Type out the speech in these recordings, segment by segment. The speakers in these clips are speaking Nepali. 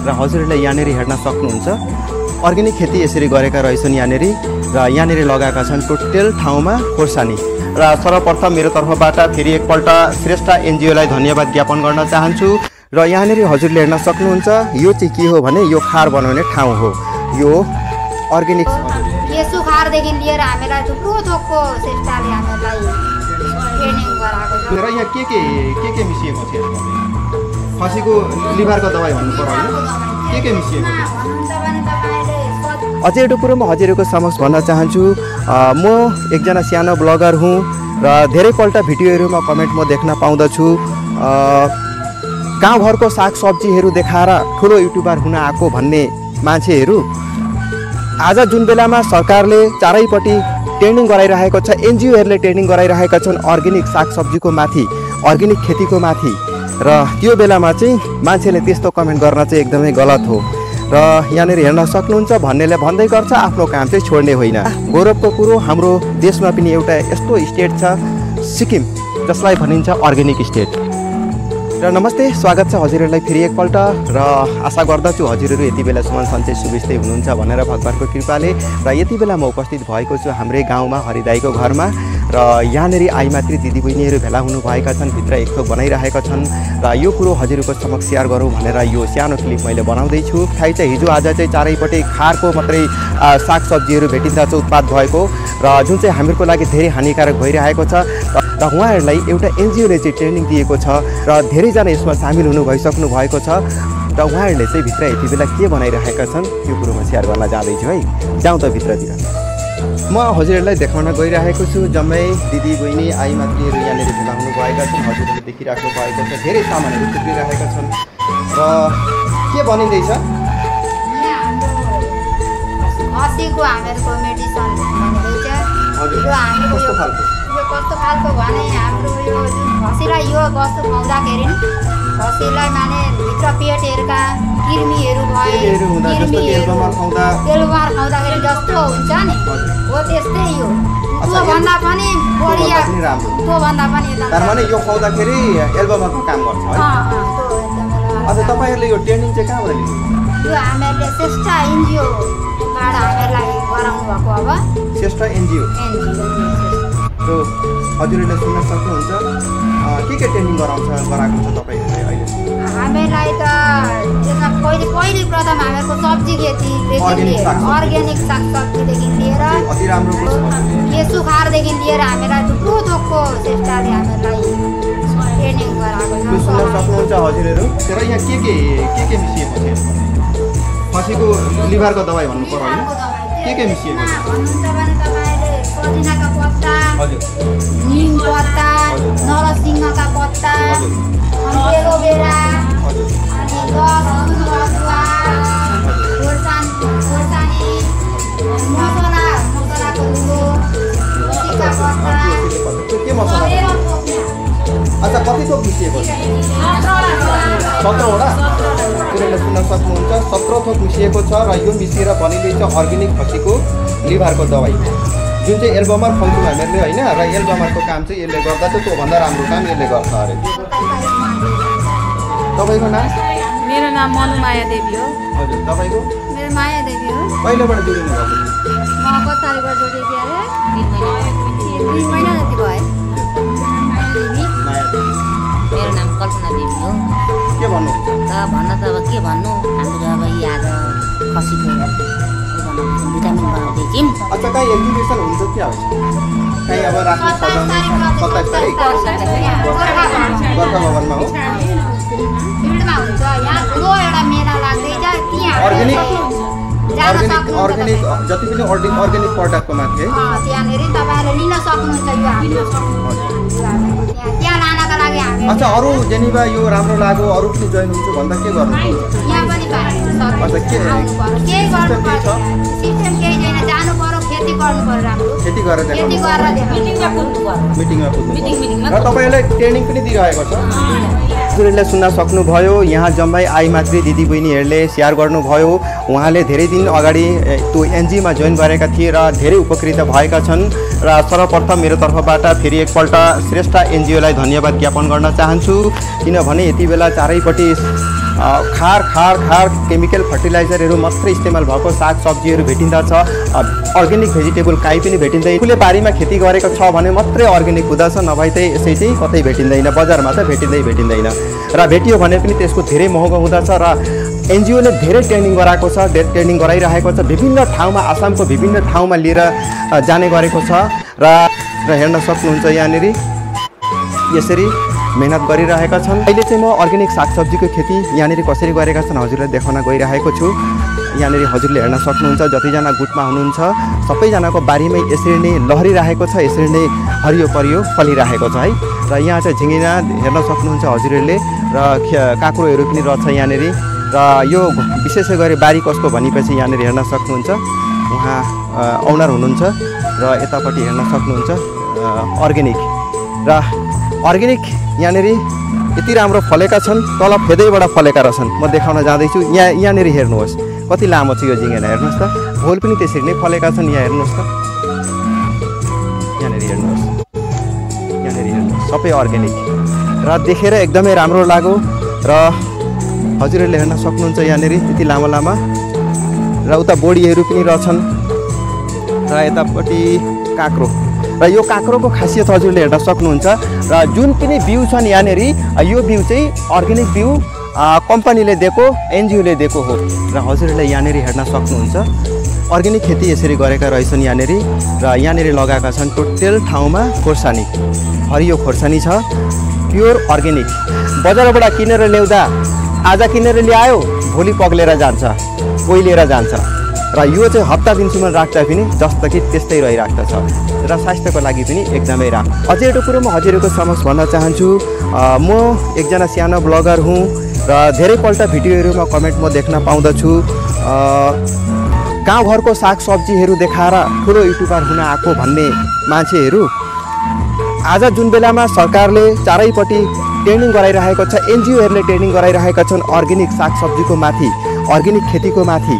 र हजुरहरूले यहाँनिर हेर्न सक्नुहुन्छ अर्ग्यानिक खेती यसरी गरेका रहेछन् यहाँनिर र यहाँनिर लगाएका छन् टोटल ठाउँमा खोर्सानी र सर्वप्रथम मेरो तर्फबाट फेरि एकपल्ट श्रेष्ठ एनजिओलाई धन्यवाद ज्ञापन गर्न चाहन्छु र यहाँनिर हजुरले हेर्न सक्नुहुन्छ यो चाहिँ के हो भने यो खार बनाउने ठाउँ हो यो अर्ग्यानिक यसो खारदेखि लिएर हामीलाई थुप्रो थोकको श्रेष्ठले हामीलाई ट्रेनिङ गराएको छ र यहाँ के मिसिएको छ खसीको लिभरको दबाई भन्नु पर्यो के मिसिएको अझै एउटा कुरो म हजुरहरूको समक्ष भन्न चाहन्छु म एकजना सानो ब्लगर हुँ र धेरैपल्ट भिडियोहरूमा कमेन्ट म देख्न पाउँदछु गाउँघरको सागसब्जीहरू देखाएर ठुलो युट्युबर हुन आएको भन्ने मान्छेहरू आज जुन बेलामा सरकारले चारैपट्टि ट्रेनिङ गराइरहेको छ एनजिओहरूले ट्रेनिङ गराइरहेका छन् अर्ग्यानिक सागसब्जीको माथि अर्ग्यानिक खेतीको माथि र त्यो बेलामा चाहिँ मान्छेले त्यस्तो कमेन्ट गर्न चाहिँ एकदमै गलत हो र यहाँनिर हेर्न सक्नुहुन्छ भन्नेले भन्दै गर्छ आफ्नो काम चाहिँ छोड्ने होइन गौरवको कुरो हाम्रो देशमा पनि एउटा यस्तो स्टेट छ सिक्किम जसलाई भनिन्छ अर्ग्यानिक स्टेट र नमस्ते स्वागत छ हजुरहरूलाई फेरि एकपल्ट र आशा गर्दछु हजुरहरू यति बेलासम्म सन्चै सुविस्तै हुनुहुन्छ भनेर भगवानको कृपाले र यति बेला म उपस्थित भएको छु हाम्रै गाउँमा हरिदाईको घरमा र यहाँनिर आइमात्री दिदीबहिनीहरू भेला हुनुभएका छन् भित्र एक थोक बनाइरहेका छन् र यो कुरो हजुरहरूको समक्ष सेयर गरौँ भनेर यो सानो क्लिप मैले बनाउँदैछु थाहै छ हिजो आज चाहिँ चारैपट्टि खारको मात्रै सागसब्जीहरू भेटिँदा चाहिँ उत्पाद भएको र जुन चाहिँ हामीहरूको लागि धेरै हानिकारक भइरहेको छ र उहाँहरूलाई एउटा एनजिओले चाहिँ ट्रेनिङ दिएको छ र धेरैजना यसमा सामेल हुनु भइसक्नु भएको छ र उहाँहरूले चाहिँ भित्र यति बेला के बनाइरहेका छन् त्यो कुरोमा सेयर गर्न जाँदैछु है जाउँ त भित्रतिर म हजुरहरूलाई देखाउन गइरहेको छु जम्मै दिदी बहिनी आइमात्रीहरू यहाँनिर भेला हुनुभएका छन् हजुरहरूले देखिराख्नु भएको छ धेरै सामानहरू थुप्रिरहेका छन् र के बनिँदैछ खसीको हामीहरूको मेडिसन बनिँदैछ यो हाम्रो कस्तो खालको भने हाम्रो यो खसीलाई यो वस्तु खुवाउँदाखेरि खसीलाई माने भित्र पेटहरूका किर्मीहरू भए तेलुमार खुवाउँदाखेरि जस्तो हुन्छ नि हो त्यस्तै यो त्योभन्दा पनि बढिया त्योभन्दा पनि तारमाने यो खुवाउँदाखेरि एल्बमको काम गर्छ है अच्छा तपाईँहरूले यो ट्रेनिङ चाहिँ कहाँबाट लिनु यो हामीहरूले श्रेष्ठ एनजिओबाट हामीहरूलाई गराउनु भएको अब श्रेष्ठ एनजिओ र हजुरहरूले सुन्न सक्नुहुन्छ के ट्रेनिङ गराएको छ तपाईँहरूले अहिले हामीलाई त त्यसमा पहिले प्रथम हामीहरूको सब्जी खेती अर्ग्यानिक सागसब्जीदेखि लिएर अति राम्रो यसो खारदेखि लिएर हामीलाई थुप्रो थोकको श्रेष्ठले हामीलाई ट्रेनिङ गराएको छ सुन्न सक्नुहुन्छ हजुरहरू तर यहाँ के मिसिएको छ खसीको लिभरको दबाई भन्नु पर्यो होइन के मिसिएको छ पुदिनाका पत्ता निम पत्ता नरसिंहका पत्ता एलोभेरा अनि लसुन अदुवा खोर्सानी मसलाको धुलो टिका पत्ता के मसला अच्छा कति थोक मिसिएको छ 17वटा तपाईँले सुन्न सक्नुहुन्छ 17 थोक मिसिएको छ र यो मिसिएर बनिँदैछ अर्ग्यानिक खसीको लिभरको दबाई जुन चाहिँ एल्बमर खुवाउँछौँ हामीहरूले होइन र एल्बमरको काम चाहिँ यसले गर्दा चाहिँ त्योभन्दा राम्रो काम यसले गर्छ अरे तपाईँको नाम मेरो नाम मनुमाया देवी हो हजुर तपाईँको मेरो माया देवी हो पहिलाबाट जोडिनु भएको म कति तारिकबाट जोडेको अरे 3 महिना जति भयो माया देवी मेरो नाम कल्पना देवी हो के भन्नु भन्न त अब के भन्नु हामीले अब यी आज खसीको भिटामिन बनाउँदैछौँ अच्छा कहीँ एक्जिबिसन हुन्छ कि अब कहीँ अब राख्नु सजाउने 27 तारिक गोर्खा भवनमा हो फिल्डमा हुन्छ यहाँ ठुलो एउटा मेला लाग्दैछ त्यहाँ अर्ग्यानिक जति पनि अर्ग्यानिक प्रडक्टको माथि है त्यहाँनिर तपाईँहरूले लिन सक्नुहुन्छ यो हाम्रो त्यहाँ लानका लागि हामी अच्छा अरू जेनिबा यो राम्रो लाग्यो अरू पनि जोइन हुन्छ भन्दा के गर्नु यहाँ पनि अच्छा के केही गर्नुपर्छ सिस्टम केही छैन जानु पर्यो खेती गर्नु पर्यो राम्रो खेती गरेर मिटिङमा कुद्नु पर्यो मिटिङमा र तपाईँहरूलाई ट्रेनिङ पनि दिइरहेको छ हजुरहरूले सुन्न सक्नुभयो यहाँ जम्मै आइमात्री दिदीबहिनीहरूले सेयर गर्नुभयो उहाँले धेरै दिन अगाडि त्यो एनजिओमा जोइन गरेका थिए र धेरै उपकृत भएका छन् र सर्वप्रथम मेरो तर्फबाट फेरि एकपल्ट श्रेष्ठ एनजिओलाई धन्यवाद ज्ञापन गर्न चाहन्छु किनभने यति बेला चारैपट्टि खार खार खार केमिकल फर्टिलाइजरहरू मात्रै इस्तेमाल भएको सागसब्जीहरू भेटिँदछ। अर्ग्यानिक भेजिटेबल काहीँ पनि भेटिँदैन। आफूले बारीमा खेती गरेको छ भने मात्रै अर्ग्यानिक हुँदछ, नभए चाहिँ यसै चाहिँ कतै भेटिँदैन, बजारमा त भेटिँदैन। र भेटियो भने पनि त्यसको धेरै महँगो हुँदछ। र एनजिओले धेरै ट्रेनिङ गराएको छ, ट्रेनिङ गराइरहेको छ। विभिन्न ठाउँमा, आसामको विभिन्न ठाउँमा लिएर जाने गरेको छ। र हेर्न सक्नुहुन्छ यहाँनिर यसरी मेहनत गरिरहेका छन्। अहिले चाहिँ म अर्ग्यानिक सागसब्जीको खेती यहाँनिर कसरी गरेका छन् हजुरलाई देखाउन गइरहेको छु। यहाँनिर हजुरले हेर्न सक्नुहुन्छ जतिजना गुटमा हुनुहुन्छ सबैजनाको बारीमै यसरी नै लहरिरहेको छ, यसरी नै हरियो परियो फलिरहेको छ है। र यहाँ चाहिँ झिङ्गिना हेर्न सक्नुहुन्छ हजुरहरूले। र काँक्रोहरू पनि रहेछ यहाँनिर। र यो विशेष गरी बारी कसको भनेपछि यहाँनिर हेर्न सक्नुहुन्छ उहाँ ओनर हुनुहुन्छ। र यतापट्टि हेर्न सक्नुहुन्छ अर्ग्यानिक। र अर्ग्यानिक यहाँनिर यति राम्रो फलेका छन्, तल फेदैबाट फलेका रहेछन्। म देखाउन जाँदैछु। यहाँनिर हेर्नुहोस् कति लामो छ यो झिङ्गेना, हेर्नुहोस् त। भोल पनि त्यसरी नै फलेका छन्। यहाँ हेर्नुहोस् त, यहाँनिर हेर्नुहोस् सबै अर्ग्यानिक। र देखेर एकदमै राम्रो लाग्यो। र हजुरहरूले हेर्न सक्नुहुन्छ यहाँनिर यति लामो लामा। र उता बोडीहरू पनि रहेछन्। र यतापट्टि काँक्रो। र यो काँक्रोको खासियत हजुरले हेर्न सक्नुहुन्छ। र जुन पनि बिउ छन् यहाँनिर यो बिउ चाहिँ अर्ग्यानिक बिउ कम्पनीले दिएको, एनजिओले दिएको हो। र हजुरहरूले यहाँनिर हेर्न सक्नुहुन्छ अर्ग्यानिक खेती यसरी गरेका रहेछन् यहाँनिर। र यहाँनिर लगाएका छन् टोटल ठाउँमा खोर्सानी, हरियो खोर्सानी छ, प्योर अर्ग्यानिक। बजारबाट किनेर ल्याउँदा आज किनेर ल्यायो भोलि पग्लेर जान्छ, ओइलेर जान्छ। र यो चाहिँ हप्ता दिनसम्म राख्दा पनि जस्तो कि त्यस्तै रहिराख्दछ। र स्वास्थ्यको लागि पनि एकदमै राम्रो। अझै एउटा कुरो म हजुरहरूको समक्ष भन्न चाहन्छु। म एकजना सानो ब्लगर हुँ र धेरैपल्ट भिडियोहरूमा कमेन्ट म देख्न पाउँदछु गाउँघरको सागसब्जीहरू देखाएर ठुलो युट्युबर हुन आएको भन्ने मान्छेहरू आज जुन बेलामा सरकारले चारैपट्टि ट्रेनिङ गराइरहेको छ, एनजिओहरूले ट्रेनिङ गराइरहेका छन् अर्ग्यानिक सागसब्जीको माथि, अर्ग्यानिक खेतीको माथि।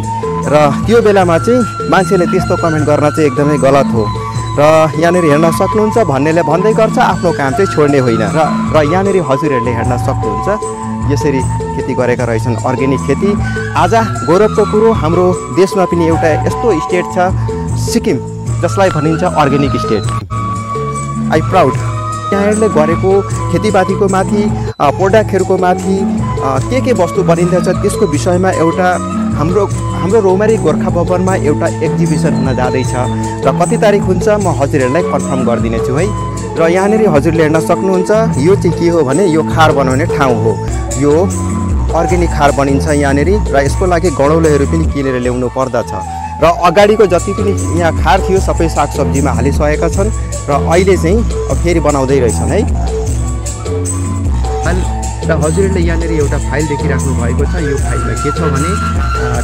र त्यो बेलामा चाहिँ मान्छेले त्यस्तो कमेन्ट गर्न चाहिँ एकदमै गलत हो। र यहाँनिर हेर्न सक्नुहुन्छ भन्नेले भन्दै गर्छ, आफ्नो काम चाहिँ छोड्ने होइन। र यहाँनिर हजुरहरूले हेर्न सक्नुहुन्छ यसरी खेती गरेका रहेछन् अर्ग्यानिक खेती। आज गौरवको कुरो हाम्रो देशमा पनि एउटा यस्तो स्टेट छ सिक्किम, जसलाई भनिन्छ अर्ग्यानिक स्टेट। I proud. यहाँहरूले गरेको खेतीपातीको माथि, प्रोडक्टहरूको माथि के वस्तु बनिँदछ त्यसको विषयमा एउटा हाम्रो रौमारी गोर्खा भवनमा एउटा एक्जिबिसन हुन जाँदैछ। र कति तारिक हुन्छ म हजुरहरूलाई कन्फर्म गरिदिनेछु है। र यहाँनिर हजुरले हेर्न सक्नुहुन्छ यो चाहिँ के हो भने यो खार बनाउने ठाउँ हो। यो अर्ग्यानिक खार बनिन्छ यहाँनिर। र यसको लागि गडौलोहरू पनि किनेर ल्याउनु पर्दछ। र अगाडिको जति पनि यहाँ खार थियो सबै सागसब्जीमा हालिसकेका छन्। र अहिले चाहिँ फेरि बनाउँदै रहेछन् है। र हजुरहरूले यहाँनिर एउटा फाइल देखिराख्नु भएको छ। यो फाइलमा के छ भने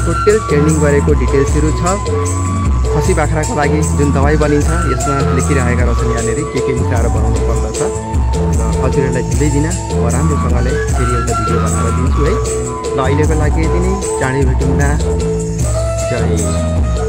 टोटल ट्रेनिङ गरेको डिटेल्सहरू छ। खसी बाख्राको लागि जुन दबाई बनिन्छ यसमा लेखिरहेका रहेछन् यहाँनिर के मिसाएर बनाउनु पर्दछ। र हजुरहरूलाई ढिलै दिन म राम्रोसँगले फेरि एउटा भिडियो बनाएर दिन्छु है। ल अहिलेको लागि यति नै, चाँडै भेटौँला। जय